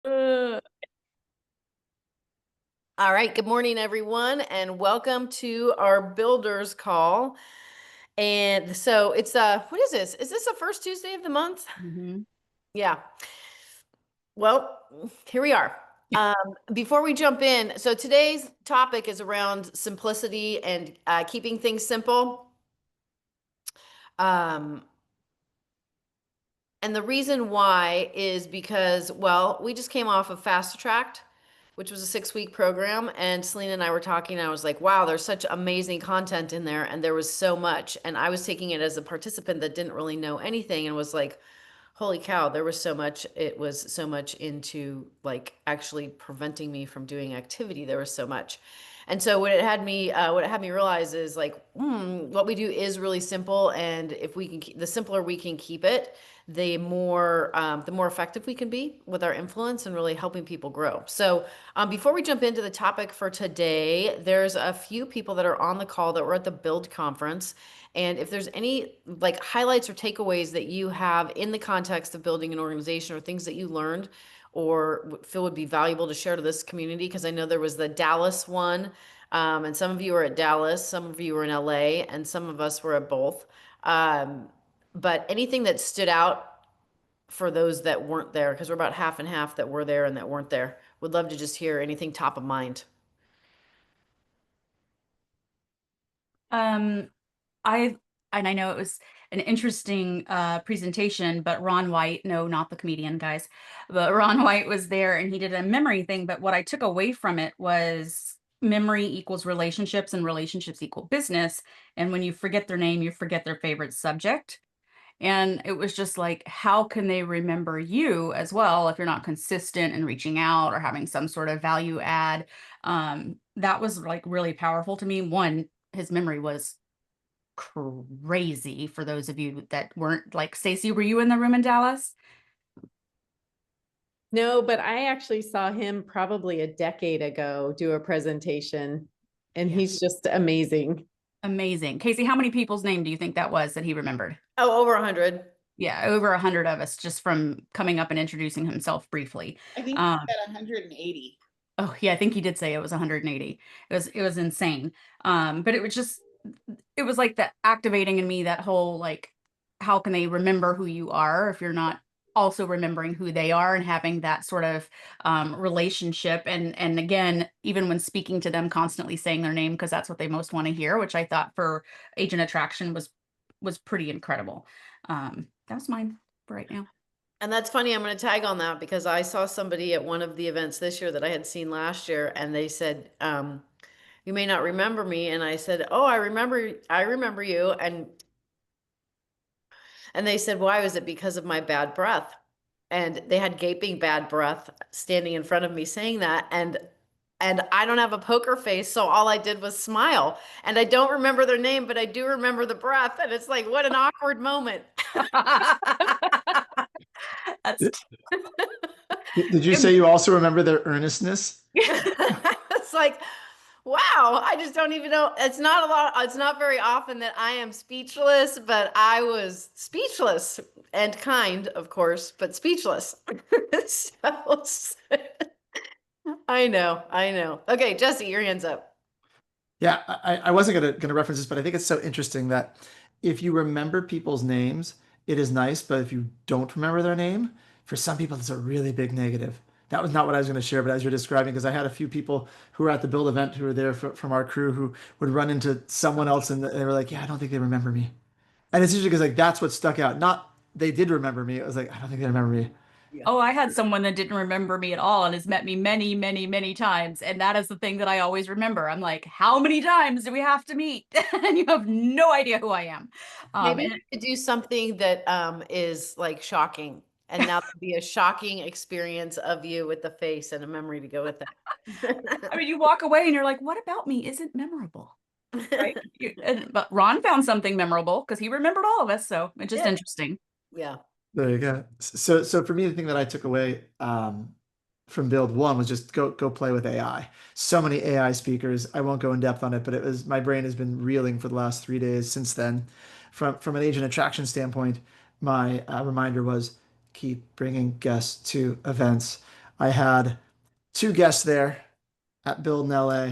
Uh, All right. Good morning, everyone, and welcome to our builders call. And so it's what is this? Is this the first Tuesday of the month? Mhm. Yeah. Well, here we are. Before we jump in, so today's topic is around simplicity and keeping things simple. Um, And the reason why is because, well, we just came off of Fast Tracked, which was a 6-week program. And Selena and I were talking, and I was like, wow, there's such amazing content in there. And there was so much. And I was taking it as a participant that didn't really know anything and was like, holy cow, there was so much. It was so much into like actually preventing me from doing activity. There was so much. And so what it had me realize is like, what we do is really simple. And if we can, the simpler we can keep it, the more effective we can be with our influence and really helping people grow. So, before we jump into the topic for today, there's a few people that are on the call that were at the Build conference. And if there's any like highlights or takeaways that you have in the context of building an organization or things that you learned or feel would be valuable to share to this community, because I know there was the Dallas one, and some of you were at Dallas, some of you were in LA, and some of us were at both. Um, but anything that stood out for those that weren't there, because we're about half and half that were there and that weren't there, would love to just hear anything top of mind. Um, I and I know it was an interesting presentation, but Ron White, no, not the comedian guys, but Ron White was there and he did a memory thing. But what I took away from it was memory equals relationships and relationships equal business. And when you forget their name, you forget their favorite subject. And it was just like, how can they remember you as well if you're not consistent in reaching out or having some sort of value add? That was like really powerful to me. One, his memory was crazy for those of you that weren't like, Stacey, were you in the room in Dallas? No, but I actually saw him probably a decade ago do a presentation, and Yeah. he's just amazing. Amazing. Casey, how many people's name do you think that was that he remembered? Oh, over 100. Yeah, over 100 of us just from coming up and introducing himself briefly. I think he Um, said 180. Oh, yeah, I think he did say it was 180. It was insane. But it was like the activating in me that whole like how can they remember who you are if you're not also remembering who they are and having that sort of relationship and again, even when speaking to them, constantly saying their name because that's what they most want to hear, which I thought for agent attraction was pretty incredible. That was mine for right now. And that's funny. I'm going to tag on that because I saw somebody at one of the events this year that I had seen last year, and they said, "You may not remember me." And I said, "Oh, I remember you." And they said, "Why was it because of my bad breath?" And they had gaping bad breath standing in front of me saying that, and I don't have a poker face, so all I did was smile. And I don't remember their name, but I do remember the breath, and it's like, what an awkward moment. That's Did, did you say you also remember their earnestness? It's like, wow, I just don't even know. It's not a lot, it's not very often that I am speechless, but I was speechless and kind, of course, but speechless. So, I know, I know. Okay, Jesse, your hand's up. Yeah, I wasn't gonna reference this, but I think it's so interesting that if you remember people's names, it is nice, but if you don't remember their name, for some people, it's a really big negative. That was not what I was going to share, but as you're describing, because I had a few people who were at the Build event who were there from our crew who would run into someone else and they were like, "Yeah, I don't think they remember me." And it's usually because like that's what stuck out. Not they did remember me. It was like, I don't think they remember me. Yeah. Oh, I had someone that didn't remember me at all and has met me many, many, many times. And that is the thing that I always remember. I'm like, how many times do we have to meet? And you have no idea who I am. Maybe And we could do something that is like shocking, and now there'd be a shocking experience of you with the face and a memory to go with I mean, you walk away and you're like, what about me isn't memorable? Right. that. But Ron found something memorable because he remembered all of us. So it's just Yeah. interesting. Yeah. There you go. So for me, the thing that I took away from Build One was just go play with AI. So many AI speakers. I won't go in depth on it, but it was my brain has been reeling for the last 3 days since then. From an agent attraction standpoint, my reminder was keep bringing guests to events. I had two guests there at Build in LA.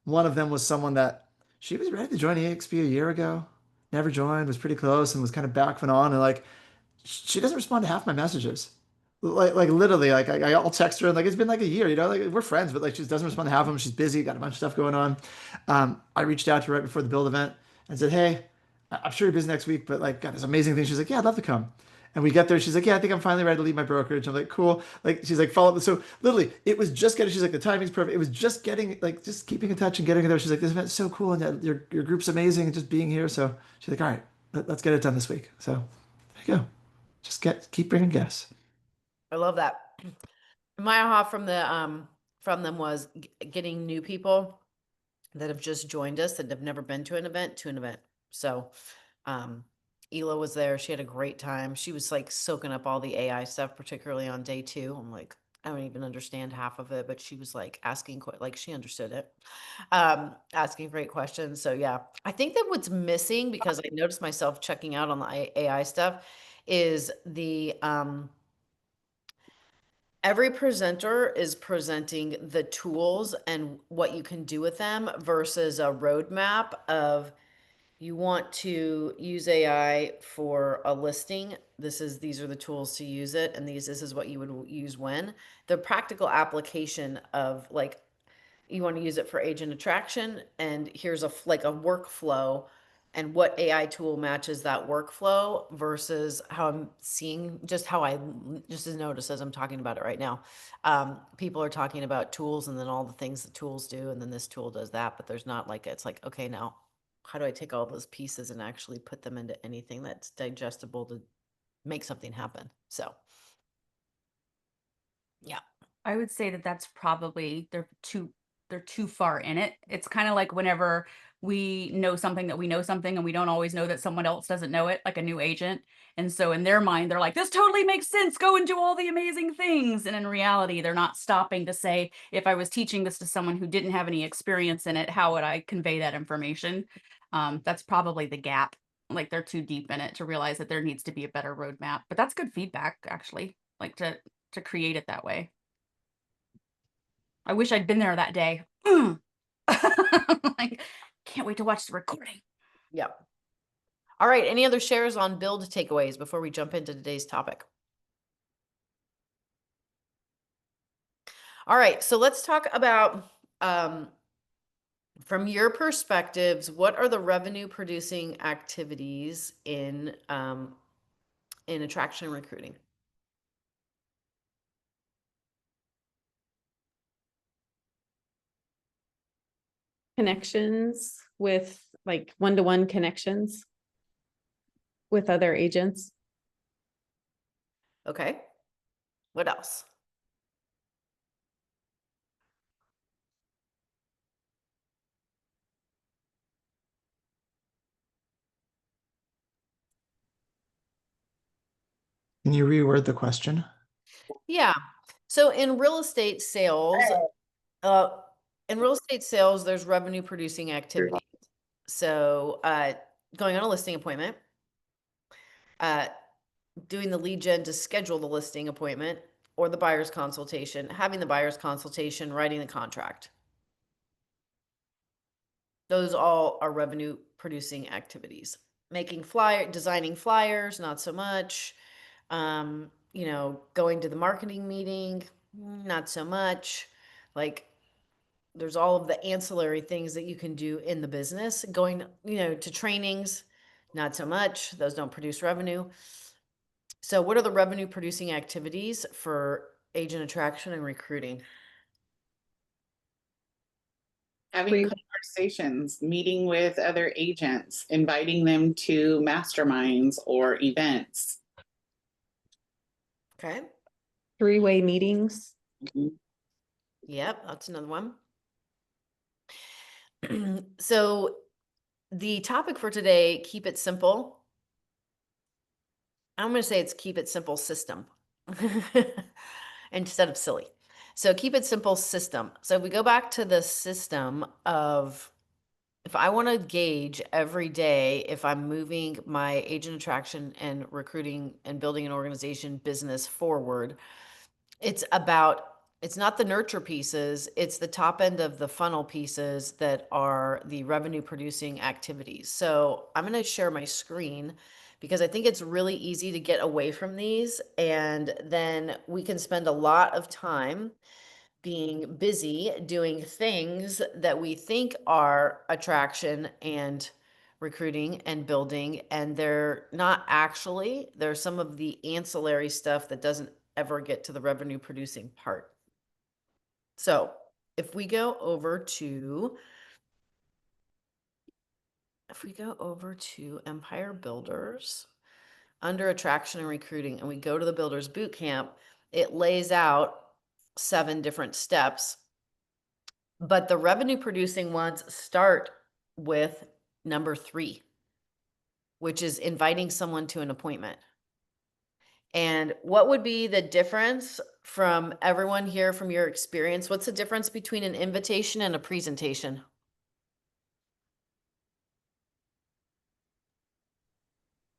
One of them was someone that she was ready to join EXP a year ago, never joined, was pretty close, and was kind of backing on. And like, she doesn't respond to half my messages. Like literally, like I'll text her and like it's been like a year, like we're friends, but like she doesn't respond to half of them. She's busy, got a bunch of stuff going on. I reached out to her right before the build event and said, "Hey, I'm sure you're busy next week, but like got this amazing thing." She's like, "Yeah, I'd love to come." And we get there. She's like, "Yeah, I think I'm finally ready to leave my brokerage." I'm like, "Cool." Like she's like, "Follow up." So literally, it was just getting. She's like, "The timing's perfect." It was just getting like just keeping in touch and getting there. She's like, "This event's so cool and your group's amazing and just being here." So she's like, "All right, let's get it done this week." So there you go. Just keep bringing guests. I love that. My aha from them was getting new people that have just joined us that have never been to an event. So, Ela was there. She had a great time. She was like soaking up all the AI stuff, particularly on day 2. I'm like, I don't even understand half of it, but she was like asking, like she understood it, asking great questions. So yeah, I think that what's missing, because I noticed myself checking out on the AI stuff, is every presenter is presenting the tools and what you can do with them versus a roadmap of, you want to use AI for a listing. These are the tools to use it, and this is what you would use when. The practical application of, like, you want to use it for agent attraction, and here's like a workflow, and what AI tool matches that workflow versus how I'm seeing, just how I just as notice as I'm talking about it right now. People are talking about tools and then all the things the tools do, and then this tool does that, but there's not like, it's like, okay, now how do I take all those pieces and actually put them into anything that's digestible to make something happen? So, yeah. I would say that that's probably they're too far in it. It's kind of like whenever we know something that we know something and we don't always know that someone else doesn't know it, like a new agent. And so in their mind, they're like, this totally makes sense. Go and do all the amazing things. And in reality, they're not stopping to say, if I was teaching this to someone who didn't have any experience in it, how would I convey that information? That's probably the gap. Like they're too deep in it to realize that there needs to be a better roadmap. But that's good feedback, actually, like to create it that way. I wish I'd been there that day. Like, can't wait to watch the recording. Yep. All right. Any other shares on build takeaways before we jump into today's topic? All right. So let's talk about, from your perspectives, what are the revenue producing activities in attraction and recruiting? Connections with like one-to-one connections with other agents. Okay. What else? Can you reword the question? Yeah. So in real estate sales, uh, there's revenue producing activities. So, going on a listing appointment, uh, doing the lead gen to schedule the listing appointment or the buyer's consultation, having the buyer's consultation, writing the contract. Those all are revenue producing activities. Designing flyers, not so much. Going to the marketing meeting, not so much. Like, there's all of the ancillary things that you can do in the business. Going, to trainings, not so much. Those don't produce revenue. So what are the revenue producing activities for agent attraction and recruiting? Having conversations, meeting with other agents, inviting them to masterminds or events. Okay. Three-way meetings. Yep, that's another one. So the topic for today, keep it simple. I'm going to say it's keep it simple system instead of silly. So keep it simple system. So if we go back to the system of, if I want to gauge every day if I'm moving my agent attraction and recruiting and building an organization business forward, it's about It's not the nurture pieces, it's the top end of the funnel pieces that are the revenue producing activities. So I'm going to share my screen because I think it's really easy to get away from these. And then we can spend a lot of time being busy doing things that we think are attraction and recruiting and building, and they're not actually. There's some of the ancillary stuff that doesn't ever get to the revenue producing part. So if we go over to Empire Builders under attraction and recruiting, and we go to the Builders Bootcamp, it lays out 7 different steps. But the revenue producing ones start with number 3, which is inviting someone to an appointment. And what would be the difference from everyone here, from your experience? What's the difference between an invitation and a presentation?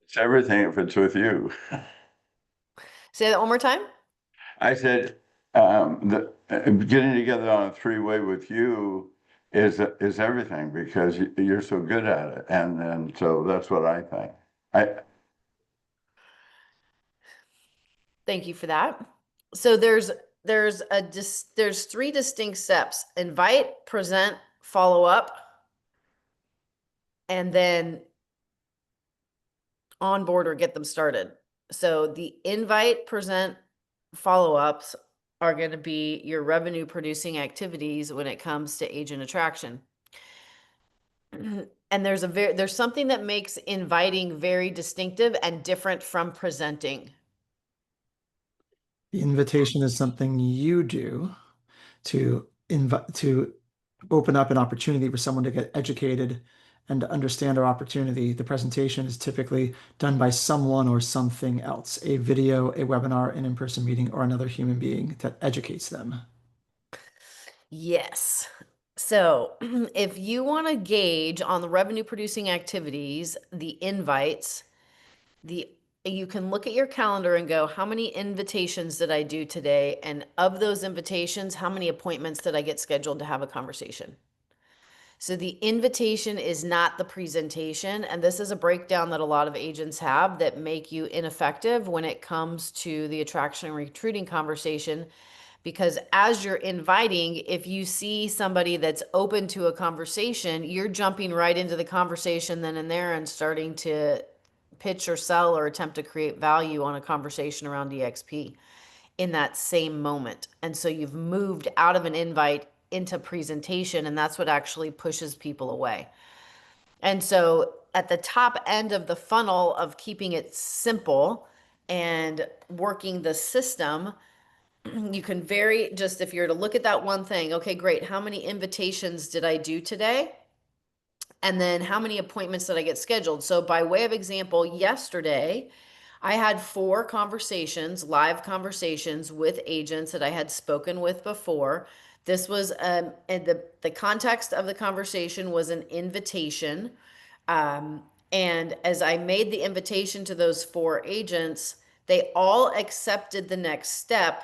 It's everything if it's with you. Say that one more time. I said, getting together on a 3-way with you is everything because you're so good at it. And so that's what I think. Thank you for that. So there's 3 distinct steps: invite, present, follow up, and then onboard or get them started. So the invite, present, follow-ups are going to be your revenue producing activities when it comes to agent attraction. And there's something that makes inviting very distinctive and different from presenting. The invitation is something you do to invite to open up an opportunity for someone to get educated and to understand our opportunity. The presentation is typically done by someone or something else, a video, a webinar, an in-person meeting, or another human being that educates them. Yes. So if you want to gauge on the revenue producing activities, the invites, you can look at your calendar and go, how many invitations did I do today? And of those invitations, how many appointments did I get scheduled to have a conversation? So the invitation is not the presentation. And this is a breakdown that a lot of agents have that make you ineffective when it comes to the attraction and recruiting conversation. Because as you're inviting, if you see somebody that's open to a conversation, you're jumping right into the conversation then and there and starting to pitch or sell or attempt to create value on a conversation around EXP in that same moment. And so you've moved out of an invite into presentation, and that's what actually pushes people away. And so at the top end of the funnel of keeping it simple and working the system, you can if you're to look at that one thing, okay, great. How many invitations did I do today? And then how many appointments did I get scheduled? So by way of example, yesterday, I had 4 conversations, live conversations with agents that I had spoken with before. This was and the context of the conversation was an invitation. And as I made the invitation to those 4 agents, they all accepted the next step.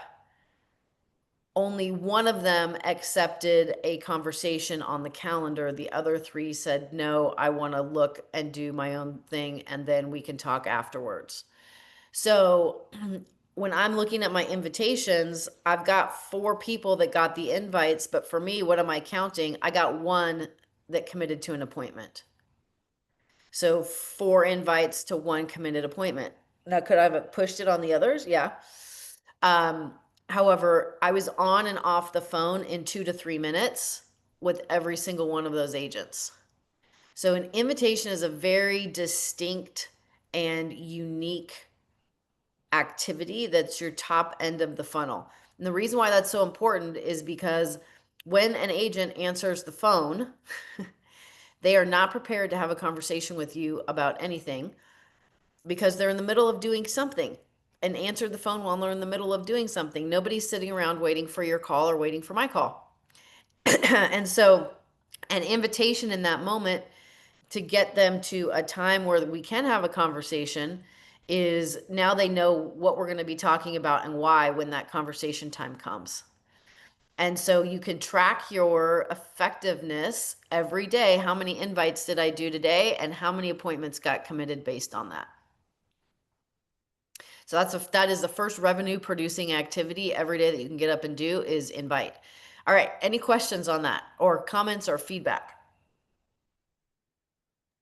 Only one of them accepted a conversation on the calendar. The other 3 said, no, I want to look and do my own thing, and then we can talk afterwards. So when I'm looking at my invitations, I've got 4 people that got the invites, but for me, what am I counting? I got 1 that committed to an appointment. So 4 invites to 1 committed appointment. Now, could I have pushed it on the others? Yeah. However, I was on and off the phone in 2 to 3 minutes with every single one of those agents. So an invitation is a very distinct and unique activity that's your top end of the funnel. And the reason why that's so important is because when an agent answers the phone, they are not prepared to have a conversation with you about anything because they're in the middle of doing something, and answer the phone while they're in the middle of doing something. Nobody's sitting around waiting for your call or waiting for my call. And so an invitation in that moment to get them to a time where we can have a conversation is now they know what we're going to be talking about and why when that conversation time comes. And so you can track your effectiveness every day. How many invites did I do today? And how many appointments got committed based on that? So that is the first revenue producing activity every day that you can get up and do is invite. All right. Any questions on that or comments or feedback?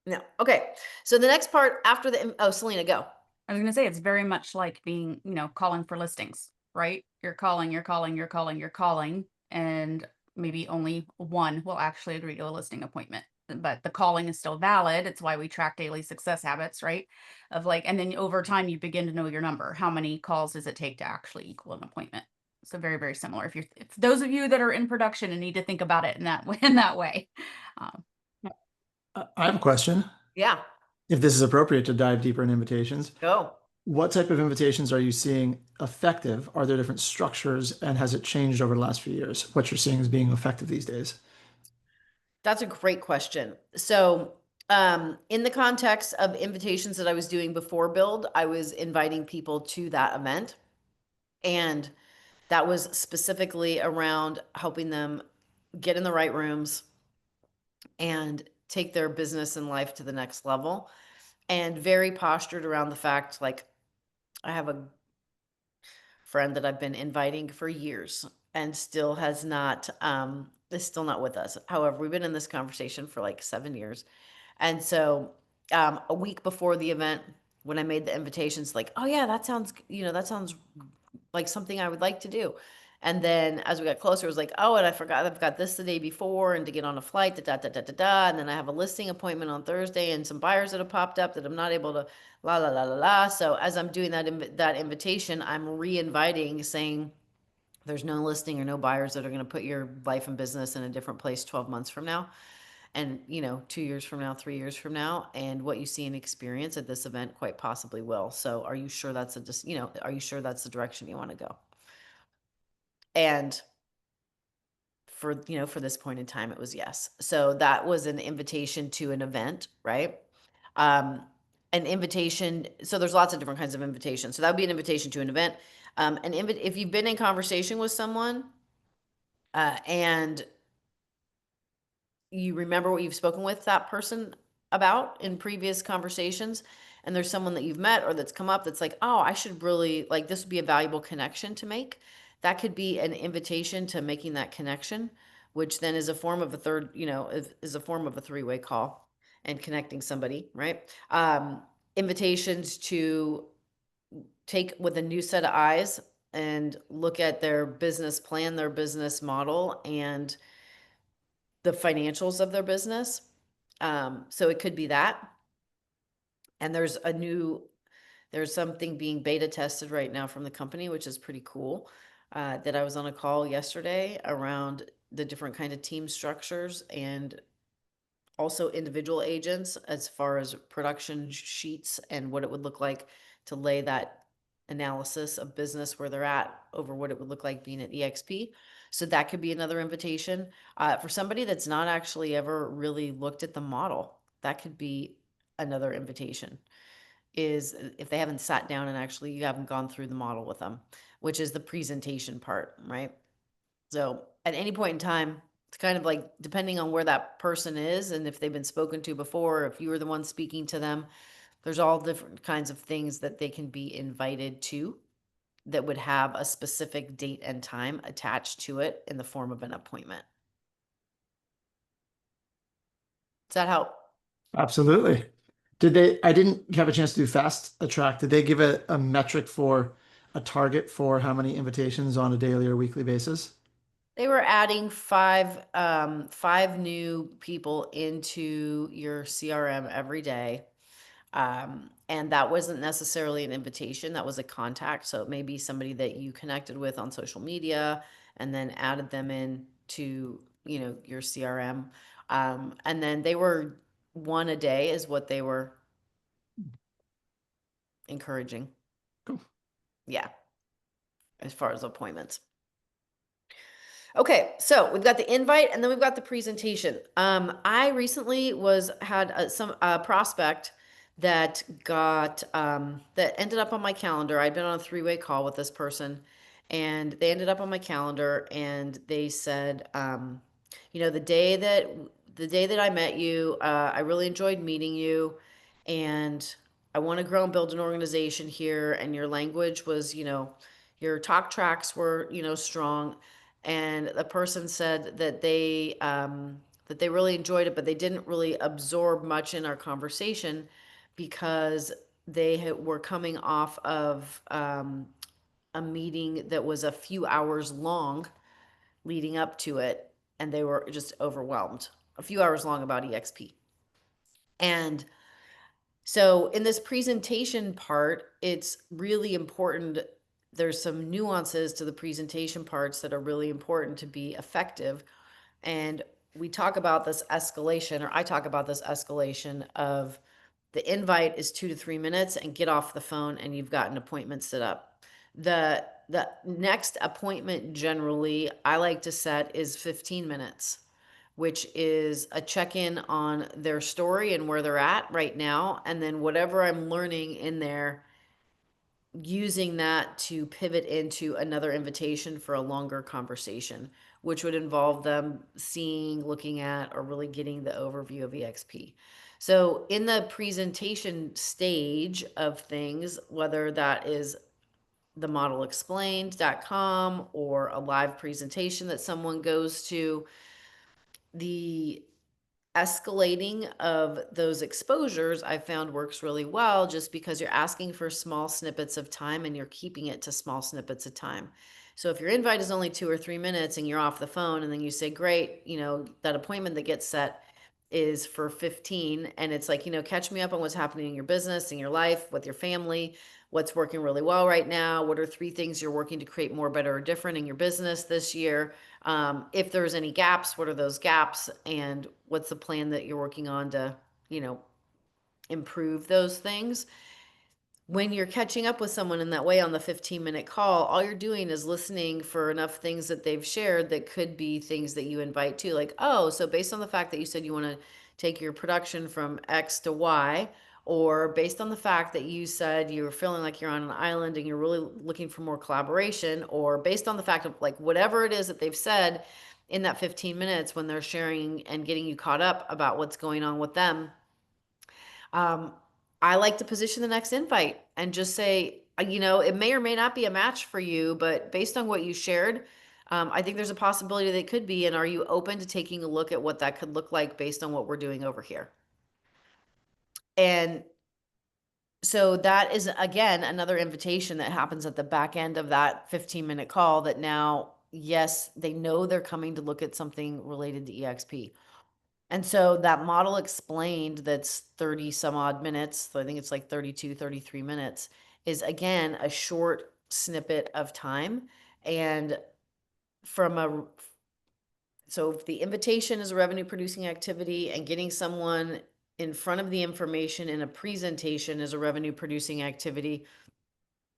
No. Okay. So the next part after oh, Selena, go. I was going to say it's very much like being, calling for listings, right? You're calling, and maybe only one will actually agree to a listing appointment. But the calling is still valid. It's why we track daily success habits, right? And then over time you begin to know your number. How many calls does it take to actually equal an appointment? So very, very similar. If those of you that are in production and need to think about it in that way. I have a question. Yeah. If this is appropriate to dive deeper in invitations, Go. what type of invitations are you seeing effective? Are there different structures, and has it changed over the last few years? What you're seeing as being effective these days? That's a great question. So, in the context of invitations that I was doing before Build, I was inviting people to that event. And that was specifically around helping them get in the right rooms and take their business and life to the next level. And very postured around the fact, like, I have a friend that I've been inviting for years and still has not, is still not with us. However, we've been in this conversation for like 7 years. And so, a week before the event, when I made the invitations, like, oh yeah, that sounds, that sounds like something I would like to do. And then as we got closer, it was like, oh, and I forgot I've got this the day before and to get on a flight, da da da da da da. And then I have a listing appointment on Thursday and some buyers that have popped up that I'm not able to la la la la la. So as I'm doing that invitation, I'm re-inviting saying there's no listing or no buyers that are going to put your life and business in a different place 12 months from now. And 2 years from now, 3 years from now, and what you see and experience at this event quite possibly will. So are you sure that's are you sure that's the direction you want to go? And for this point in time, it was yes. So that was an invitation to an event, right? An invitation. So there's lots of different kinds of invitations. So that would be an invitation to an event. If you've been in conversation with someone, and you remember what you've spoken with that person about in previous conversations, and there's someone that you've met or that's come up that's like, oh, I should really, like, this would be a valuable connection to make. That could be an invitation to making that connection, which then is a form of a third, is a form of a three-way call and connecting somebody, right? Invitations to take with a new set of eyes and look at their business plan, their business model, and the financials of their business. So it could be that. And there's something being beta tested right now from the company, which is pretty cool. That I was on a call yesterday around the different kind of team structures and also individual agents as far as production sheets and what it would look like to lay that analysis of business where they're at over what it would look like being at EXP. So that could be another invitation. For somebody that's not actually ever really looked at the model, that could be another invitation, is if they haven't sat down and actually you haven't gone through the model with them, which is the presentation part, right? So at any point in time, it's kind of like depending on where that person is and if they've been spoken to before, or if you were the one speaking to them, there's all different kinds of things that they can be invited to that would have a specific date and time attached to it in the form of an appointment. Does that help? Absolutely. I didn't have a chance to do fast attract. Did they give a metric for a target for how many invitations on a daily or weekly basis? They were adding five new people into your CRM every day. And that wasn't necessarily an invitation, that was a contact. So it may be somebody that you connected with on social media and then added them in to, your CRM. And then they were one a day is what they were encouraging. Cool. Yeah. As far as appointments. Okay, so we've got the invite and then we've got the presentation. I recently had some prospect that got that ended up on my calendar. I'd been on a three-way call with this person, And they ended up on my calendar, and they said, the day that I met you, I really enjoyed meeting you, and I want to grow and build an organization here. And your language was, your talk tracks were, strong. And the person said that they really enjoyed it, but they didn't really absorb much in our conversation because were coming off of a meeting that was a few hours long leading up to it, and they were just overwhelmed. A few hours long about EXP. And so in this presentation part, it's really important. There's some nuances to the presentation parts that are really important to be effective. And we talk about this escalation, or I talk about this escalation of the invite is 2 to 3 minutes, and get off the phone and you've got an appointment set up. The next appointment generally I like to set is 15 minutes, which is a check-in on their story and where they're at right now, and then whatever I'm learning in there, using that to pivot into another invitation for a longer conversation, which would involve them seeing, looking at, or really getting the overview of EXP. So in the presentation stage of things, whether that is the modelexplained.com or a live presentation that someone goes to, the escalating of those exposures I found works really well, just because you're asking for small snippets of time and you're keeping it to small snippets of time. So if your invite is only 2 or 3 minutes and you're off the phone, and then you say, great, that appointment that gets set is for 15, and it's like, catch me up on what's happening in your business, in your life, with your family, what's working really well right now, what are 3 things you're working to create more, better, or different in your business this year. If there's any gaps, what are those gaps, and what's the plan that you're working on to, improve those things. When you're catching up with someone in that way on the 15-minute call, all you're doing is listening for enough things that they've shared that could be things that you invite to, like, oh, so based on the fact that you said you want to take your production from X to Y, or based on the fact that you said you're feeling like you're on an island and you're really looking for more collaboration, or based on the fact of, like, whatever it is that they've said in that 15 minutes when they're sharing and getting you caught up about what's going on with them. I like to position the next invite and just say, it may or may not be a match for you, but based on what you shared, I think there's a possibility that it could be. And are you open to taking a look at what that could look like based on what we're doing over here? And so that is, again, another invitation that happens at the back end of that 15-minute call, that now, yes, they know they're coming to look at something related to EXP. And so that model explained, that's 30 some odd minutes, so I think it's like 32, 33 minutes, is again a short snippet of time. And so if the invitation is a revenue producing activity, and getting someone in front of the information in a presentation is a revenue producing activity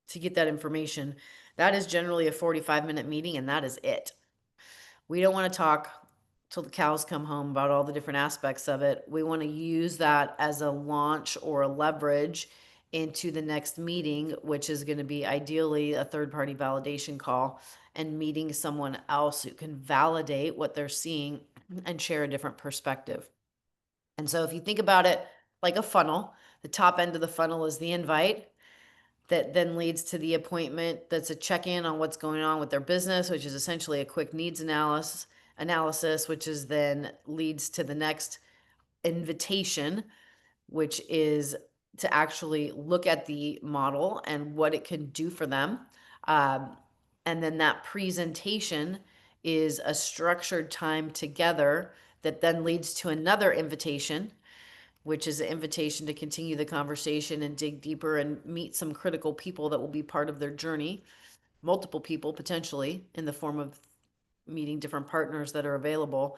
to get that information, that is generally a 45-minute meeting, and that is it. We don't want to talk till the cows come home about all the different aspects of it. We want to use that as a launch or a leverage into the next meeting, which is going to be ideally a third-party validation call, and meeting someone else who can validate what they're seeing and share a different perspective. And so if you think about it like a funnel, the top end of the funnel is the invite, that then leads to the appointment, that's a check-in on what's going on with their business, which is essentially a quick needs analysis, which is then leads to the next invitation, which is to actually look at the model and what it can do for them. And then that presentation is a structured time together that then leads to another invitation, which is an invitation to continue the conversation and dig deeper and meet some critical people that will be part of their journey, multiple people potentially, in the form of meeting different partners that are available.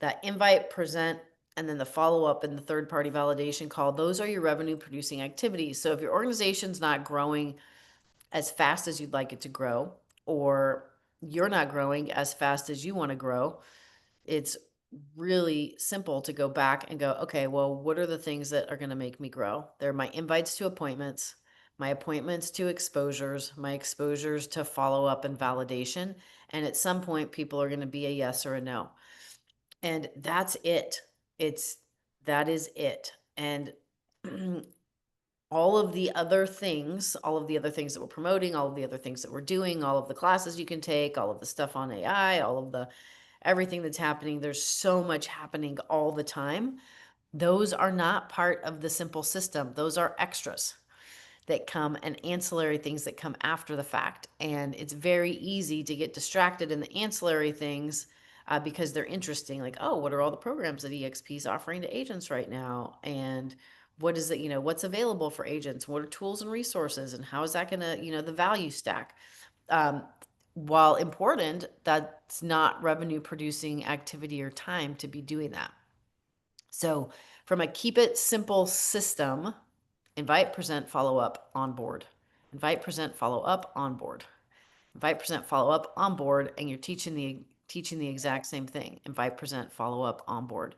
That invite, present, and then the follow-up and the third-party validation call, those are your revenue producing activities. So if your organization's not growing as fast as you'd like it to grow, or you're not growing as fast as you want to grow, it's really simple to go back and go, okay, well, what are the things that are going to make me grow? They're my invites to appointments, my appointments to exposures, my exposures to follow up and validation. And at some point, people are going to be a yes or a no. And that's it. That is it. And all of the other things that we're promoting, all of the other things that we're doing, all of the classes you can take, all of the stuff on AI, all of the everything that's happening, there's so much happening all the time. Those are not part of the simple system. Those are extras that come and ancillary things that come after the fact. And it's very easy to get distracted in the ancillary things because they're interesting. Like, oh, what are all the programs that EXP is offering to agents right now? And what is it, what's available for agents? What are tools and resources? And how is that going to, the value stack? While important, that's not revenue producing activity or time to be doing that. So from a keep it simple system, invite, present, follow up, on board. Invite, present, follow up, on board. Invite, present, follow up, on board, and you're teaching the exact same thing. Invite, present, follow up, on board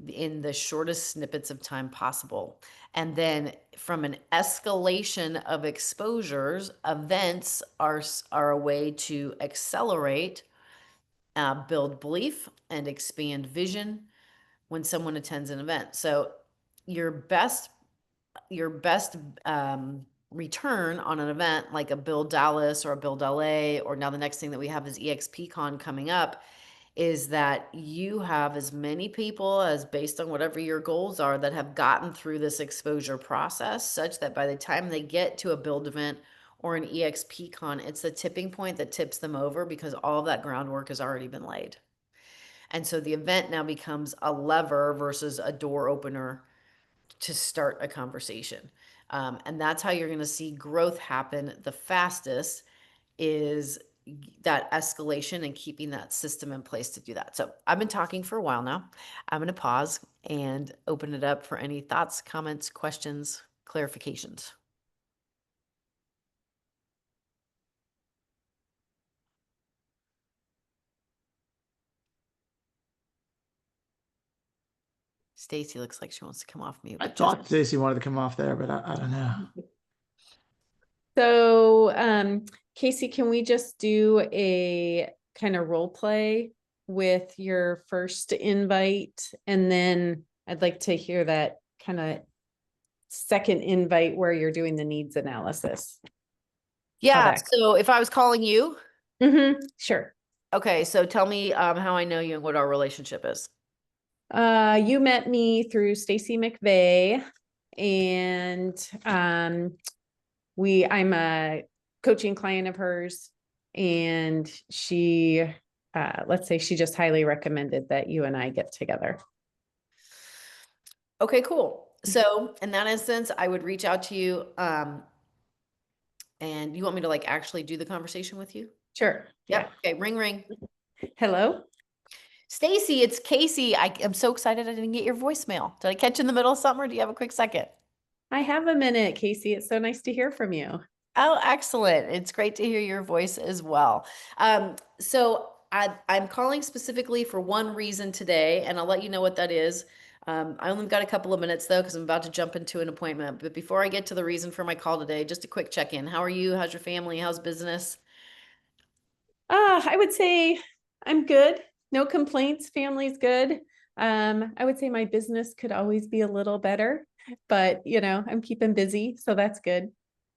in the shortest snippets of time possible. And then from an escalation of exposures, events are a way to accelerate, build belief, and expand vision when someone attends an event. So your best return on an event like a Build Dallas or a Build LA, or now the next thing that we have is EXPCon coming up, is that you have as many people as, based on whatever your goals are, that have gotten through this exposure process, such that by the time they get to a build event or an EXPCon, it's the tipping point that tips them over because all of that groundwork has already been laid. And so the event now becomes a lever versus a door opener to start a conversation. And that's how you're going to see growth happen the fastest, is that escalation and keeping that system in place to do that. So I've been talking for a while now. I'm going to pause and open it up for any thoughts, comments, questions, clarifications. Stacy looks like she wants to come off mute. I but thought just- Stacy wanted to come off there, but I don't know. So, Casey, can we just do a kind of role play with your first invite? And then I'd like to hear that kind of second invite where you're doing the needs analysis. Yeah. that- So if I was calling you, Sure. okay. So tell me how I know you and what our relationship is. You met me through Stacy McVeigh, and I'm a coaching client of hers, and she let's say she just highly recommended that you and I get together. Okay, cool. So in that instance, I would reach out to you. And you want me to like actually do the conversation with you? Sure. Yep. Okay. Ring, ring. Hello. Stacy, it's Casey. I am so excited I didn't get your voicemail. Did I catch you in the middle of something, or do you have a quick second? I have a minute, Casey. It's so nice to hear from you. Oh, excellent. It's great to hear your voice as well. So I'm calling specifically for one reason today, and I'll let you know what that is. I only got a couple of minutes though, because I'm about to jump into an appointment. But before I get to the reason for my call today, just a quick check-in. How are you? How's your family? How's business? I would say I'm good. No complaints. Family's good. I would say my business could always be a little better, but I'm keeping busy, so that's good.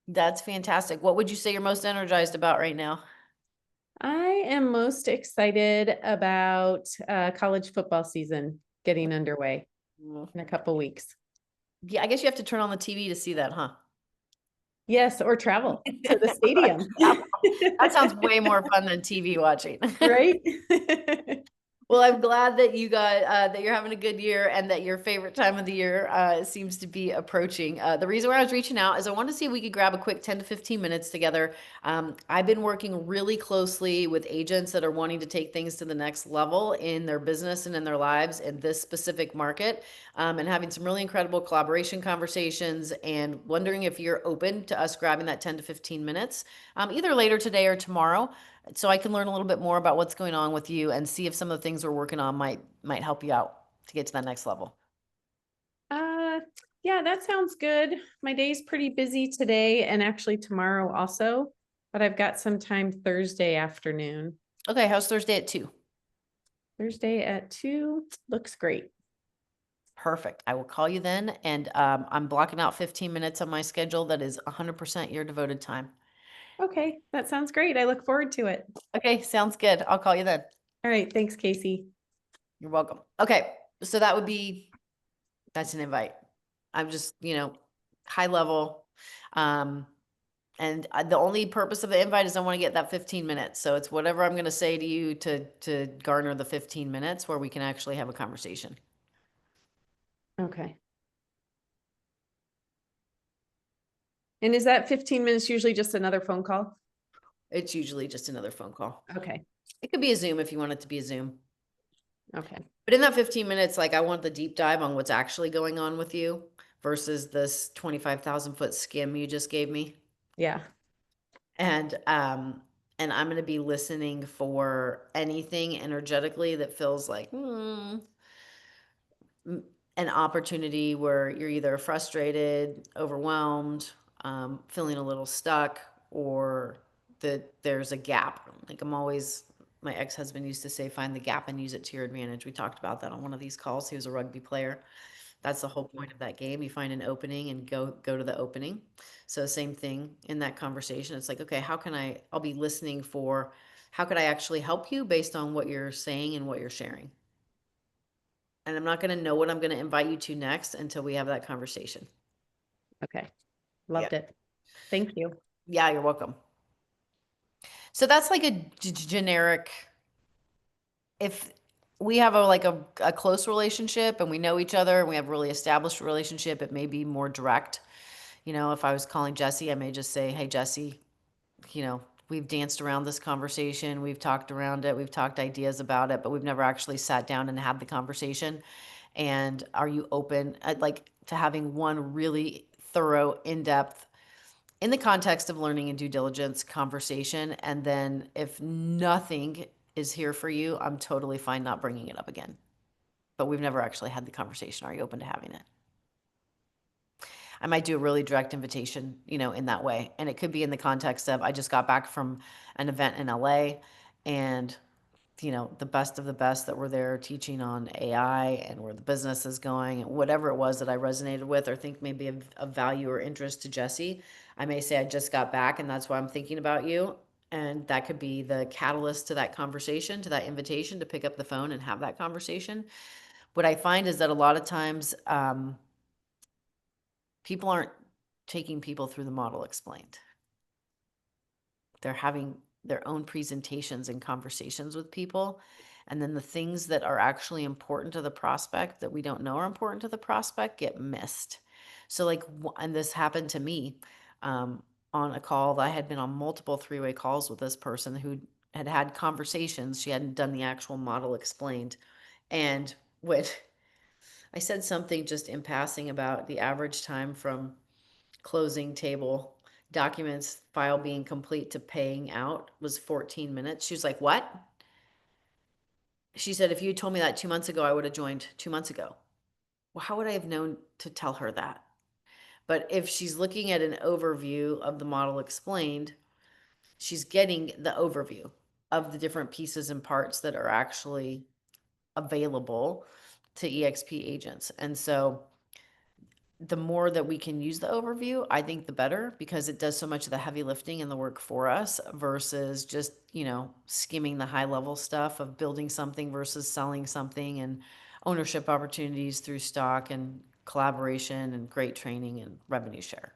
That's fantastic. What would you say you're most energized about right now? I am most excited about college football season getting underway in a couple weeks. Yeah, I guess you have to turn on the TV to see that, huh? Yes, or travel to the stadium. That sounds way more fun than TV watching. Right? Well, I'm glad that you got that you're having a good year and that your favorite time of the year seems to be approaching. The reason why I was reaching out is I wanted to see if we could grab a quick 10 to 15 minutes together. I've been working really closely with agents that are wanting to take things to the next level in their business and in their lives in this specific market, and having some really incredible collaboration conversations, and wondering if you're open to us grabbing that 10 to 15 minutes, either later today or tomorrow, so I can learn a little bit more about what's going on with you and see if some of the things we're working on might help you out to get to that next level. Yeah, that sounds good. My day's pretty busy today and actually tomorrow also, but I've got some time Thursday afternoon. Okay, how's Thursday at 2? Thursday at 2 looks great. Perfect. I will call you then, and I'm blocking out 15 minutes on my schedule. That is 100% your devoted time. Okay, that sounds great. I look forward to it. Okay, sounds good. I'll call you then. All right, thanks, Casey. You're welcome. Okay, so that's an invite. I'm just, high level. And the only purpose of the invite is I want to get that 15 minutes. So it's whatever I'm going to say to you to garner the 15 minutes where we can actually have a conversation. Okay. And is that 15 minutes usually just another phone call? It's usually just another phone call. Okay. It could be a Zoom if you want it to be a Zoom. Okay. But in that 15 minutes, like I want the deep dive on what's actually going on with you versus this 25,000 foot skim you just gave me. Yeah. And I'm going to be listening for anything energetically that feels like an opportunity where you're either frustrated, overwhelmed, feeling a little stuck, or that there's a gap. Like my ex-husband used to say, find the gap and use it to your advantage. We talked about that on one of these calls. He was a rugby player. That's the whole point of that game. You find an opening and go to the opening. So same thing in that conversation. It's like, okay, I'll be listening for how could I actually help you based on what you're saying and what you're sharing. And I'm not going to know what I'm going to invite you to next until we have that conversation. Okay. Loved it. Thank you. Yeah, you're welcome. So that's like a generic, if we have a close relationship and we know each other and we have a really established relationship, it may be more direct. If I was calling Jesse, I may just say, hey, Jesse, we've danced around this conversation. We've talked around it. We've talked ideas about it, but we've never actually sat down and had the conversation. And are you open, like, to having one really thorough, in-depth, in the context of learning and due diligence conversation? And then if nothing is here for you, I'm totally fine not bringing it up again. But we've never actually had the conversation. Are you open to having it? I might do a really direct invitation, in that way. And it could be in the context of, I just got back from an event in LA and, the best of the best that were there teaching on AI and where the business is going and whatever it was that I resonated with or think maybe of value or interest to Jesse. I may say, I just got back and that's why I'm thinking about you. And that could be the catalyst to that conversation, to that invitation to pick up the phone and have that conversation. What I find is that a lot of times, people aren't taking people through the model explained. They're having their own presentations and conversations with people. And then the things that are actually important to the prospect that we don't know are important to the prospect get missed. So and this happened to me on a call. I had been on multiple three-way calls with this person who had conversations. She hadn't done the actual model explained. And when I said something just in passing about the average time from closing table documents file being complete to paying out was 14 minutes. She was like, what? She said, if you told me that 2 months ago, I would have joined 2 months ago. Well, how would I have known to tell her that? But if she's looking at an overview of the model explained, she's getting the overview of the different pieces and parts that are actually available to EXP agents. And so the more that we can use the overview, I think the better, because it does so much of the heavy lifting and the work for us versus just, skimming the high level stuff of building something versus selling something and ownership opportunities through stock and collaboration and great training and revenue share.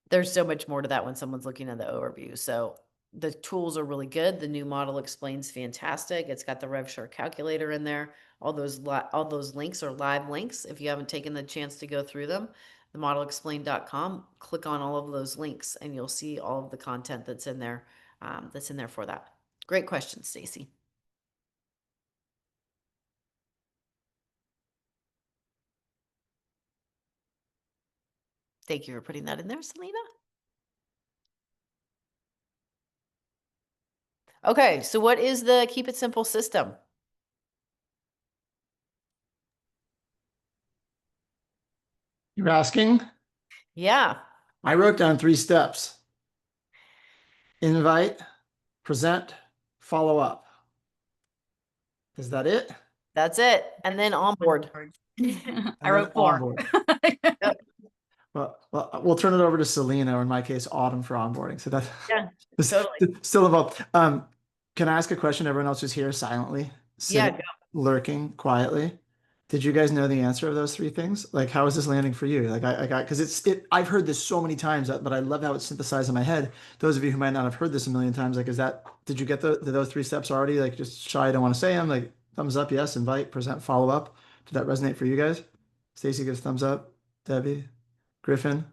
There's so much more to that when someone's looking at the overview. So the tools are really good. The new model explains fantastic. It's got the RevShare calculator in there. All those links are live links. If you haven't taken the chance to go through them, themodelexplained.com, click on all of those links and you'll see all of the content that's in there for that. Great question, Stacy. Thank you for putting that in there, Selena. Okay, so what is the Keep It Simple system? You're asking? Yeah, I wrote down 3 steps: invite, present, follow up. Is that it? that's it. And then onboard. I And then wrote 4. onboard. Yep. Well, we'll turn it over to Selena, or in my case, Autumn, for onboarding. So that Yeah, is totally. still involved. Can I ask a question? Everyone else just here silently, Yeah, sitting, lurking quietly. Did you guys know the answer of those 3 things? Like, how is this landing for you? Like, I got, because I've heard this so many times, but I love how it's synthesized in my head. Those of you who might not have heard this a million times, like, did you get those 3 steps already? Like, just shy, don't want to say them. Like, thumbs up, yes, invite, present, follow up. Did that resonate for you guys? Stacy gives thumbs up. Debbie, Griffin,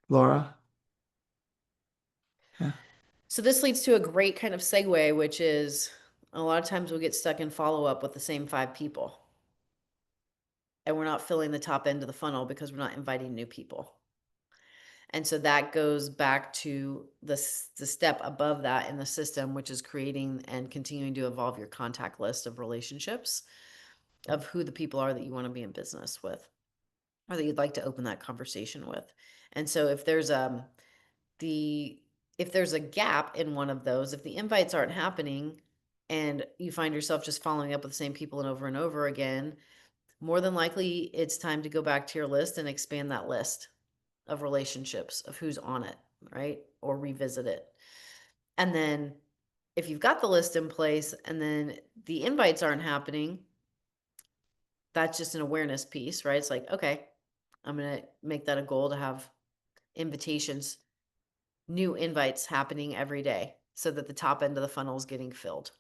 Laura. Yeah. So this leads to a great kind of segue, which is a lot of times we'll get stuck in follow up with the same 5 people. And we're not filling the top end of the funnel because we're not inviting new people. And so that goes back to the step above that in the system, which is creating and continuing to evolve your contact list of relationships of who the people are that you want to be in business with or that you'd like to open that conversation with. And so if there's if there's a gap in one of those, if the invites aren't happening and you find yourself just following up with the same people and over again, more than likely it's time to go back to your list and expand that list of relationships of who's on it, right? Or revisit it. And then if you've got the list in place and then the invites aren't happening, that's just an awareness piece, right? It's like, okay, I'm going to make that a goal to have invitations, new invites happening every day so that the top end of the funnel is getting filled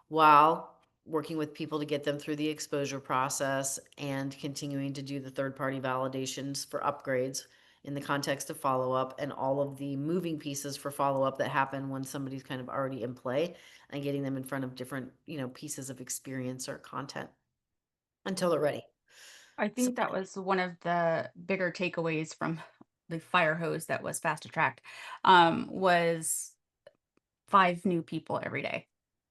while working with people to get them through the exposure process and continuing to do the third-party validations for upgrades in the context of follow-up and all of the moving pieces for follow-up that happen when somebody's kind of already in play and getting them in front of different, pieces of experience or content until they're ready. I think that was one of the bigger takeaways from the fire hose that was Fast Attract, was 5 new people every day.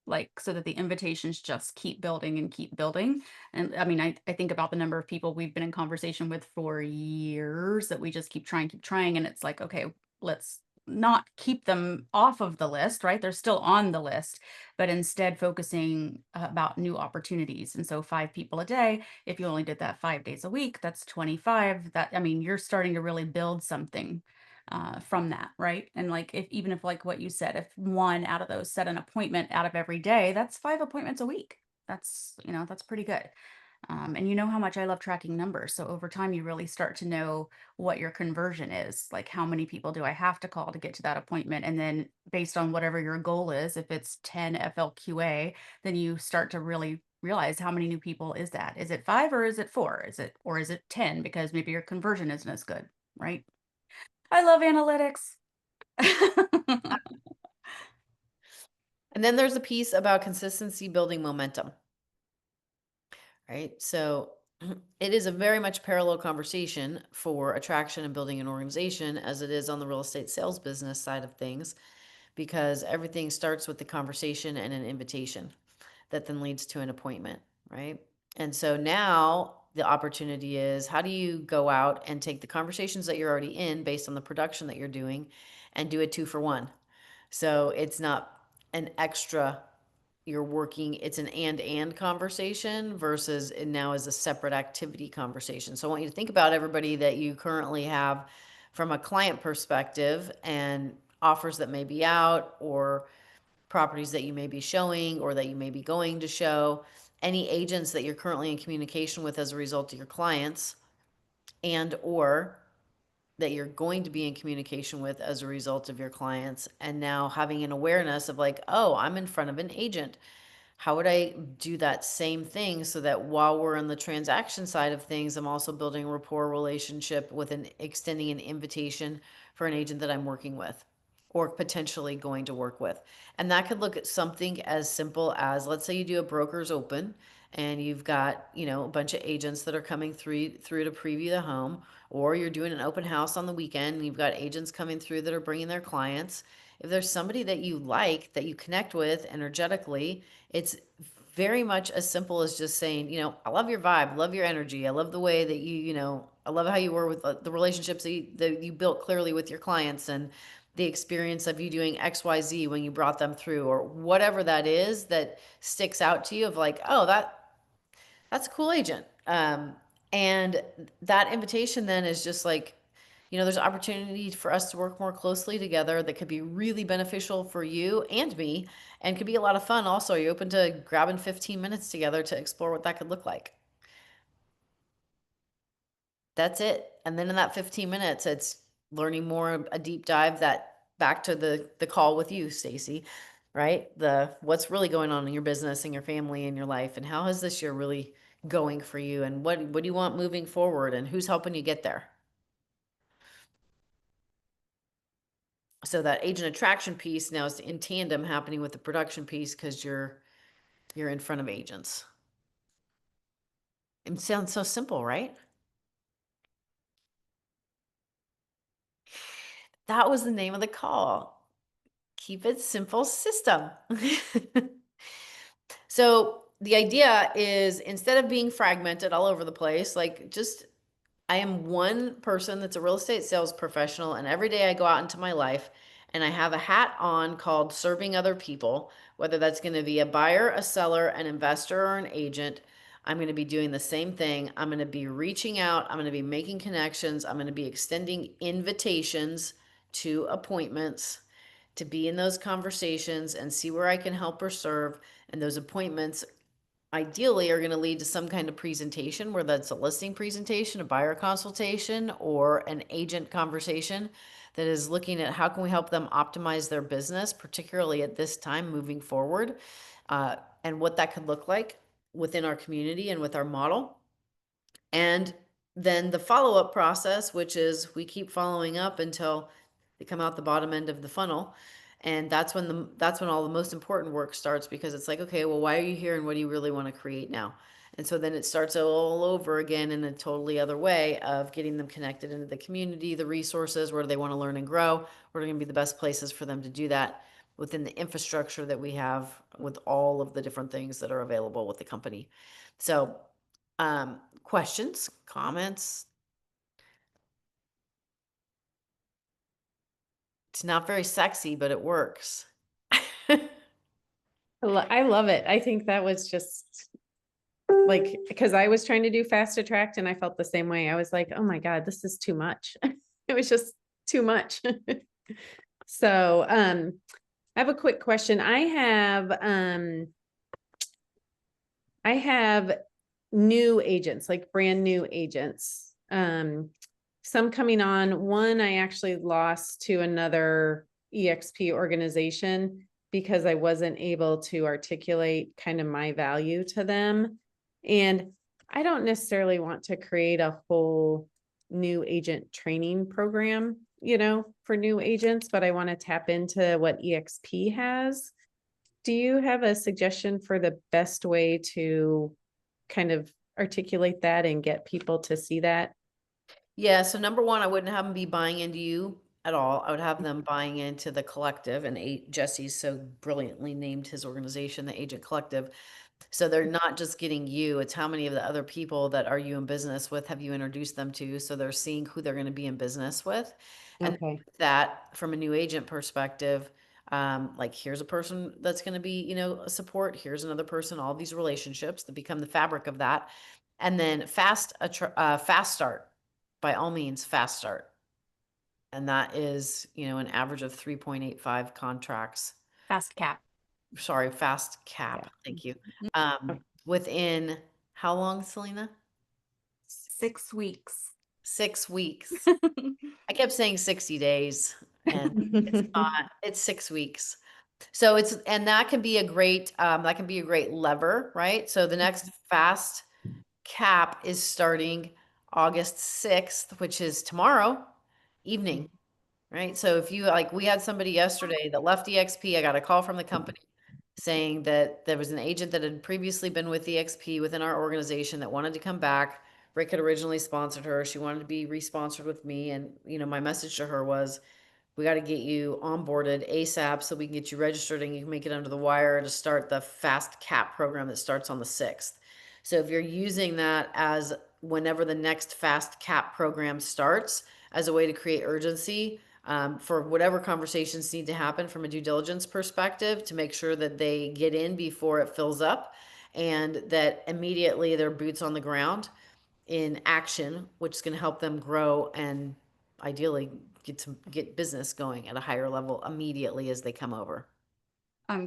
Like, so that the invitations just keep building and keep building. And I mean, I think about the number of people we've been in conversation with for years that we just keep trying. And it's like, okay, let's not keep them off of the list, right? They're still on the list, but instead focusing about new opportunities. And so 5 people a day, if you only did that 5 days a week, that's 25. That, I mean, you're starting to really build something from that, right? And like, even if like what you said, if 1 out of those set an appointment out of every day, that's 5 appointments a week. That's, that's pretty good. And you know how much I love tracking numbers. So over time, you really start to know what your conversion is. Like, how many people do I have to call to get to that appointment? And then based on whatever your goal is, if it's 10 FLQA, then you start to really realize how many new people is that? Is it 5 or is it 4? Or is it 10? Because maybe your conversion isn't as good, right? I love analytics. And then there's a piece about consistency building momentum, right? So it is a very much parallel conversation for attraction and building an organization as it is on the real estate sales business side of things, because everything starts with the conversation and an invitation that then leads to an appointment, right? And so now the opportunity is, how do you go out and take the conversations that you're already in based on the production that you're doing and do a 2 for 1? So it's not an extra you're working, it's an and conversation versus it now is a separate activity conversation. So I want you to think about everybody that you currently have from a client perspective and offers that may be out or properties that you may be showing or that you may be going to show, any agents that you're currently in communication with as a result of your clients and or that you're going to be in communication with as a result of your clients, and now having an awareness of like, oh, I'm in front of an agent. How would I do that same thing so that while we're on the transaction side of things, I'm also building a rapport relationship with an extending an invitation for an agent that I'm working with or potentially going to work with. And that could look at something as simple as, let's say you do a broker's open and you've got, a bunch of agents that are coming through to preview the home, or you're doing an open house on the weekend and you've got agents coming through that are bringing their clients. If there's somebody that you like, that you connect with energetically, it's very much as simple as just saying, I love your vibe, love your energy. I love the way that I love how you were with the relationships that you built clearly with your clients, and the experience of you doing XYZ when you brought them through, or whatever that is that sticks out to you of like, oh, that's a cool agent. And that invitation then is just like, there's opportunity for us to work more closely together that could be really beneficial for you and me, and could be a lot of fun. Also, are you open to grabbing 15 minutes together to explore what that could look like? That's it. And then in that 15 minutes, it's learning more, a deep dive, that back to the call with you, Stacy, right? The what's really going on in your business and your family and your life, and how is this year really going for you, and what do you want moving forward, and who's helping you get there? So that agent attraction piece now is in tandem happening with the production piece, because you're in front of agents. It sounds so simple, right? That was the name of the call. Keep it simple system. So the idea is, instead of being fragmented all over the place, like, just, I am one person that's a real estate sales professional, and every day I go out into my life and I have a hat on called serving other people, whether that's going to be a buyer, a seller, an investor, or an agent. I'm going to be doing the same thing. I'm going to be reaching out. I'm going to be making connections. I'm going to be extending invitations to appointments to be in those conversations and see where I can help or serve. And those appointments ideally are going to lead to some kind of presentation, whether that's a listing presentation, a buyer consultation, or an agent conversation that is looking at how can we help them optimize their business, particularly at this time moving forward, and what that could look like within our community and with our model. And then the follow-up process, which is we keep following up until they come out the bottom end of the funnel. And that's when all the most important work starts, because it's like, okay, well, why are you here and what do you really want to create now? And so then it starts all over again in a totally other way of getting them connected into the community, the resources, where do they want to learn and grow? What are going to be the best places for them to do that within the infrastructure that we have with all of the different things that are available with the company. So, questions, comments? It's not very sexy, but it works. I love it. I think that was just like, because I was trying to do fast attract and I felt the same way. I was like, oh my God, this is too much. It was just too much. So, I have a quick question. I have new agents, like brand new agents. Some coming on. One I actually lost to another EXP organization because I wasn't able to articulate kind of my value to them. And I don't necessarily want to create a whole new agent training program, for new agents, but I want to tap into what EXP has. Do you have a suggestion for the best way to kind of articulate that and get people to see that? Yeah, so number one, I wouldn't have them be buying into you at all. I would have them buying into the collective, and Jesse's so brilliantly named his organization the Agent Collective. So they're not just getting you, it's how many of the other people that are you in business with have you introduced them to. So they're seeing who they're going to be in business with. And Okay. that from a new agent perspective, like, here's a person that's going to be, a support. Here's another person, all these relationships that become the fabric of that. And then fast start, by all means, fast start. And that is, an average of 3.85 contracts. Fast cap. Sorry, fast cap. Yeah. Thank you. Within how long, Selena? 6 weeks. 6 weeks. I kept saying 60 days, and it's 6 weeks. So and that can be a great lever, right? So the next fast cap is starting August 6th, which is tomorrow evening, right? So if you, like, we had somebody yesterday that left EXP. I got a call from the company saying that there was an agent that had previously been with EXP within our organization that wanted to come back. Rick had originally sponsored her. She wanted to be re-sponsored with me. And, my message to her was, We got to get you onboarded ASAP so we can get you registered and you can make it under the wire to start the fast cap program that starts on the 6th. So if you're using that as whenever the next fast cap program starts as a way to create urgency, for whatever conversations need to happen from a due diligence perspective to make sure that they get in before it fills up and that immediately their boots on the ground in action, which is going to help them grow and ideally get business going at a higher level immediately as they come over.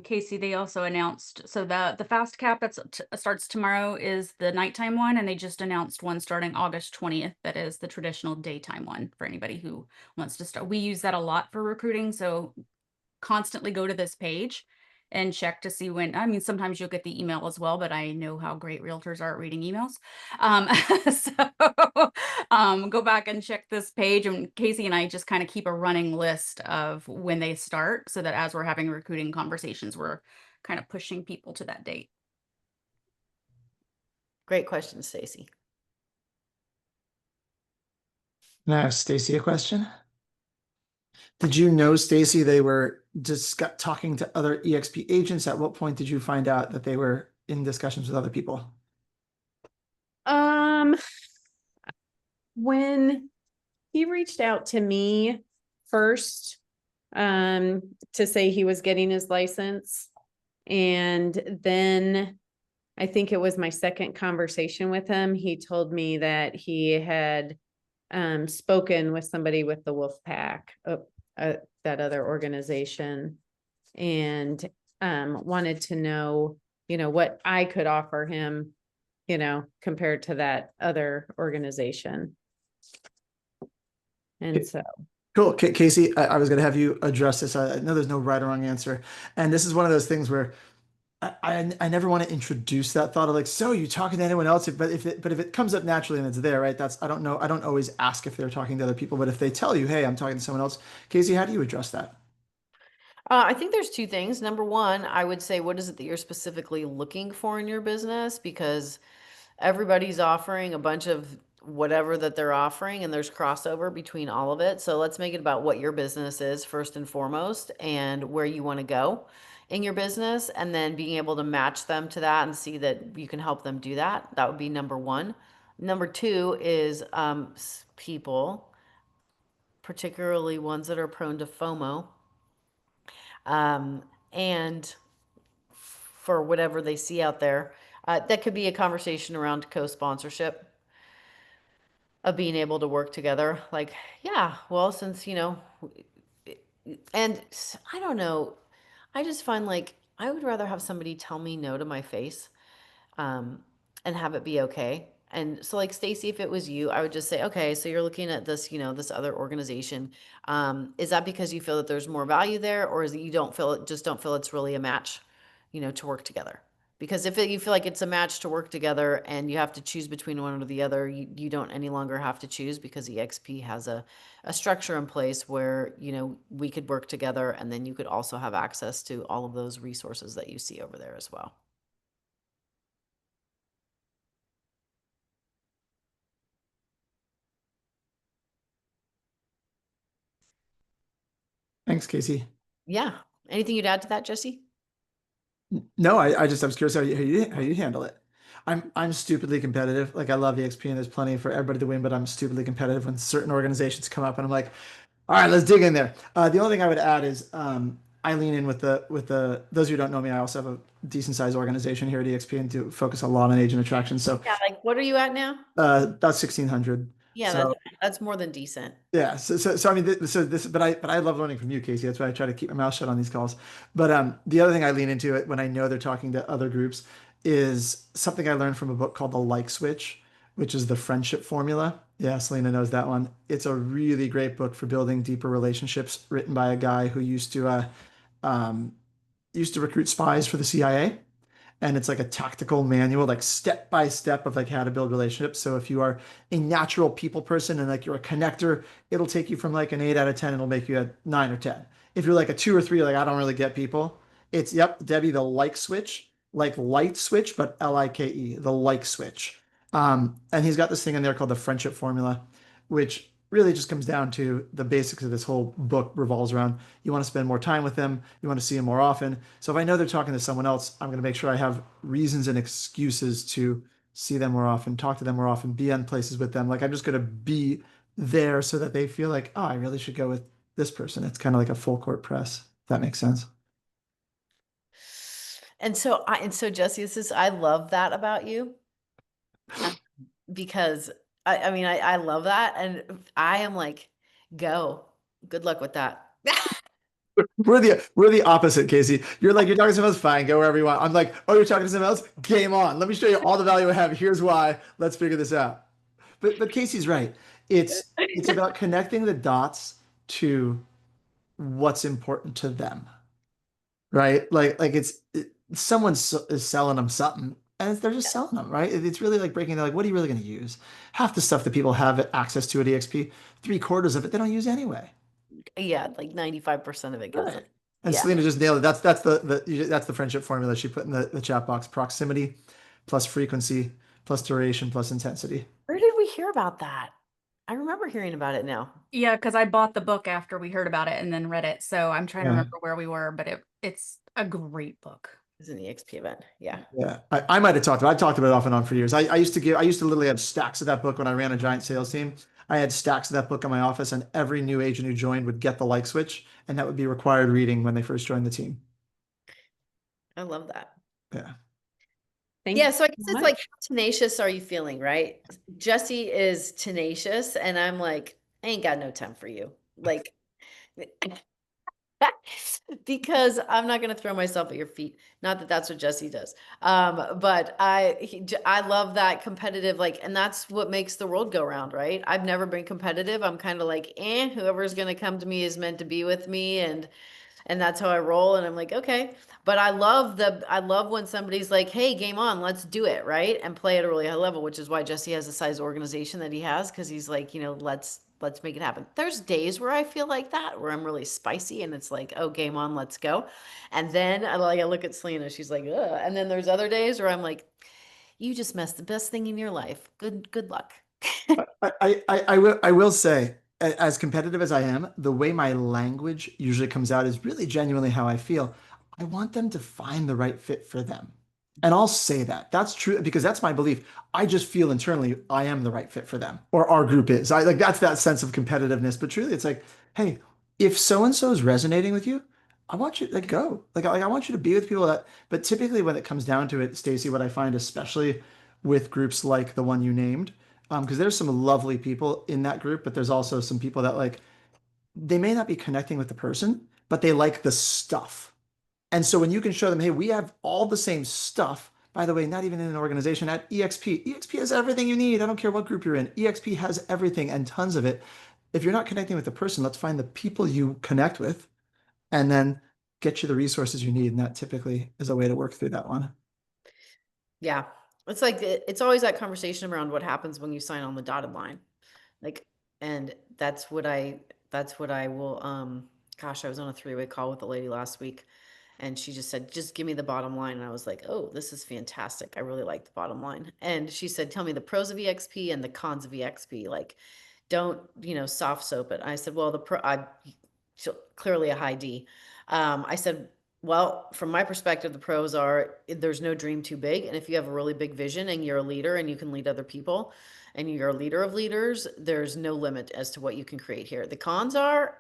Casey, they also announced, so the fast cap that starts tomorrow is the nighttime one, and they just announced one starting August 20th. That is the traditional daytime one for anybody who wants to start. We use that a lot for recruiting, so constantly go to this page and check to see when. I mean, sometimes you'll get the email as well, but I know how great realtors are at reading emails. So go back and check this page, and Casey and I just kind of keep a running list of when they start so that as we're having recruiting conversations, we're kind of pushing people to that date. Great question, Stacy. Can I ask Stacy a question? Did you know, Stacy, they were just talking to other EXP agents? At what point did you find out that they were in discussions with other people? When he reached out to me first, to say he was getting his license, and then I think it was my second conversation with him, he told me that he had spoken with somebody with the Wolf Pack, that other organization, and wanted to know, what I could offer him, compared to that other organization. And so, Cool. Casey, I was going to have you address this. I know there's no right or wrong answer. And this is one of those things where I never want to introduce that thought of like, so you talking to anyone else? But if it comes up naturally and it's there, right? I don't know. I don't always ask if they're talking to other people, but if they tell you, hey, I'm talking to someone else, Casey, how do you address that? I think there's two things. Number one, I would say, what is it that you're specifically looking for in your business? Because everybody's offering a bunch of whatever that they're offering, and there's crossover between all of it. So let's make it about what your business is first and foremost and where you want to go in your business, and then being able to match them to that and see that you can help them do that. That would be number one. Number two is people, particularly ones that are prone to FOMO, and for whatever they see out there. That could be a conversation around co-sponsorship of being able to work together. Like, yeah, well, since, and I don't know, I just find like I would rather have somebody tell me no to my face, um, and have it be okay. And so, like Stacy, if it was you, I would just say, okay, so you're looking at this, this other organization. Is that because you feel that there's more value there, or is it you don't feel it's really a match, to work together? Because if you feel like it's a match to work together and you have to choose between one or the other, you don't any longer have to choose because EXP has a structure in place where, we could work together and then you could also have access to all of those resources that you see over there as well. Thanks, Casey. Yeah. Anything you'd add to that, Jesse? No, I was curious how you handle it. I'm stupidly competitive. Like I love EXP and there's plenty for everybody to win, but I'm stupidly competitive when certain organizations come up and I'm like, all right, let's dig in there. The only thing I would add is I lean in with the those who don't know me, I also have a decent sized organization here at EXP and do focus a lot on agent attraction. So Yeah, like what are you at now? about 1,600. Yeah, So that's more than decent. yeah, so I mean, but I love learning from you, Casey. That's why I try to keep my mouth shut on these calls. But the other thing I lean into it when I know they're talking to other groups is something I learned from a book called The Like Switch, which is the friendship formula. Yeah, Selena knows that one. It's a really great book for building deeper relationships, written by a guy who um, used to recruit spies for the CIA, and it's like a tactical manual, like step by step of like how to build relationships. So if you are a natural people person and like you're a connector, it'll take you from like an 8 out of 10, it'll make you a 9 or 10. If you're like a 2 or 3, like I don't really get people, it's yep, Debbie, the like switch, like light switch, but Like, the like switch. And he's got this thing in there called the friendship formula, which really just comes down to the basics of this whole book revolves around you want to spend more time with them, you want to see them more often. So if I know they're talking to someone else, I'm going to make sure I have reasons and excuses to see them more often, talk to them more often, be on places with them. Like I'm just going to be there so that they feel like, oh, I really should go with this person. It's kind of like a full court press, if that makes sense. And so Jesse, I love that about you. Because I mean, I love that. And I am like, go, good luck with that. We're the opposite, Casey. You're like, you're talking to someone else, fine, go wherever you want. I'm like, oh, you're talking to someone else? Game on. Let me show you all the value I have. Here's why. Let's figure this out. But Casey's right. It's about connecting the dots to what's important to them. Right? Someone is selling them something and they're just selling them, right? It's really like breaking, they're like, what are you really going to use? Half the stuff that people have access to at EXP, 3/4 of it, they don't use anyway. Yeah, like 95% of it goes. Right. And Yeah. Selena just nailed it. That's the friendship formula she put in the chat box. Proximity plus frequency plus duration plus intensity. Where did we hear about that? I remember hearing about it now. Yeah, because I bought the book after we heard about it and then read it. So I'm trying to Yeah. remember where we were, but it's a great book. It's an EXP event. Yeah. Yeah. I might have I talked about it off and on for years. I used to literally have stacks of that book when I ran a giant sales team. I had stacks of that book in my office, and every new agent who joined would get the like switch, and that would be required reading when they first joined the team. I love that. Yeah. Thank Yeah, you so I guess so it's much. like, how tenacious are you feeling, right? Jesse is tenacious, and I'm like, I ain't got no time for you. Like, because I'm not going to throw myself at your feet. Not that that's what Jesse does. But I love that competitive, like, and that's what makes the world go round, right? I've never been competitive. I'm kind of like, whoever's going to come to me is meant to be with me. And that's how I roll. And I'm like, okay. But I love when somebody's like, hey, game on, let's do it, right? And play at a really high level, which is why Jesse has the size organization that he has, because he's like, let's make it happen. There's days where I feel like that, where I'm really spicy and it's like, oh, game on, let's go. And then I look at Selena, she's like, ugh. And then there's other days where I'm like, you just messed the best thing in your life. Good luck. I will say, as competitive as I am, the way my language usually comes out is really genuinely how I feel. I want them to find the right fit for them. And I'll say that. That's true because that's my belief. I just feel internally I am the right fit for them or our group is. I like that's that sense of competitiveness. But truly, it's like, hey, if so and so is resonating with you, I want you to like go. Like I want you to be with people that, but typically when it comes down to it, Stacey, what I find, especially with groups like the one you named, because there's some lovely people in that group, but there's also some people that like they may not be connecting with the person, but they like the stuff. And so when you can show them, hey, we have all the same stuff, by the way, not even in an organization at EXP. EXP has everything you need. I don't care what group you're in. EXP has everything and tons of it. If you're not connecting with the person, let's find the people you connect with and then get you the resources you need. And that typically is a way to work through that one. Yeah. It's like, it's always that conversation around what happens when you sign on the dotted line. Like, and that's what I will, gosh, I was on a 3-way call with a lady last week and she just said, just give me the bottom line. And I was like, oh, this is fantastic. I really like the bottom line. And she said, tell me the pros of EXP and the cons of EXP. Like, don't, soft soap it. I said, well, clearly a high D. I said, well, from my perspective, the pros are there's no dream too big. And if you have a really big vision and you're a leader and you can lead other people and you're a leader of leaders, there's no limit as to what you can create here. The cons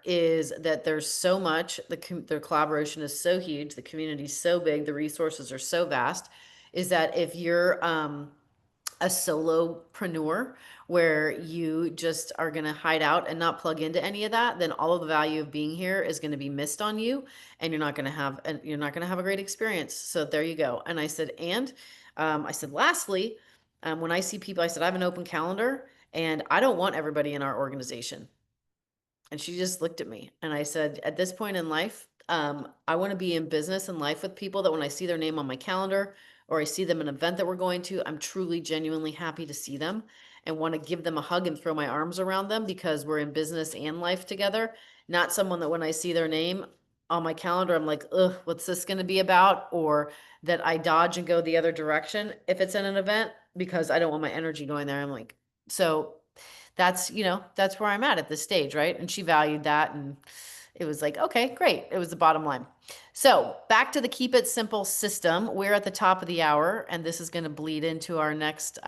is that there's so much, the collaboration is so huge, the community is so big, the resources are so vast, is that if you're a solopreneur where you just are going to hide out and not plug into any of that, then all of the value of being here is going to be missed on you and you're not going to have a great experience. So there you go. And I said, I said, lastly, when I see people, I said, I have an open calendar and I don't want everybody in our organization. And she just looked at me and I said, at this point in life, I want to be in business and life with people that when I see their name on my calendar or I see them at an event that we're going to, I'm truly, genuinely happy to see them and want to give them a hug and throw my arms around them because we're in business and life together. Not someone that when I see their name on my calendar, I'm like, ugh, what's this going to be about? Or that I dodge and go the other direction if it's in an event because I don't want my energy going there. I'm like, so that's, you know, that's where I'm at this stage, right? And she valued that, and it was like, okay, great. It was the bottom line. So back to the keep it simple system. We're at the top of the hour, and this is going to bleed into our next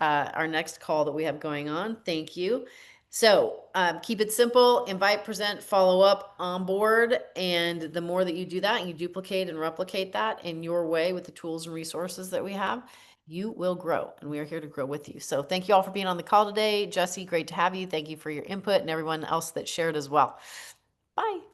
call that we have going on. Thank you. So keep it simple, invite, present, follow up, onboard. And the more that you do that and you duplicate and replicate that in your way with the tools and resources that we have, you will grow. And we are here to grow with you. So thank you all for being on the call today. Jesse, great to have you. Thank you for your input, and everyone else that shared as well. Bye.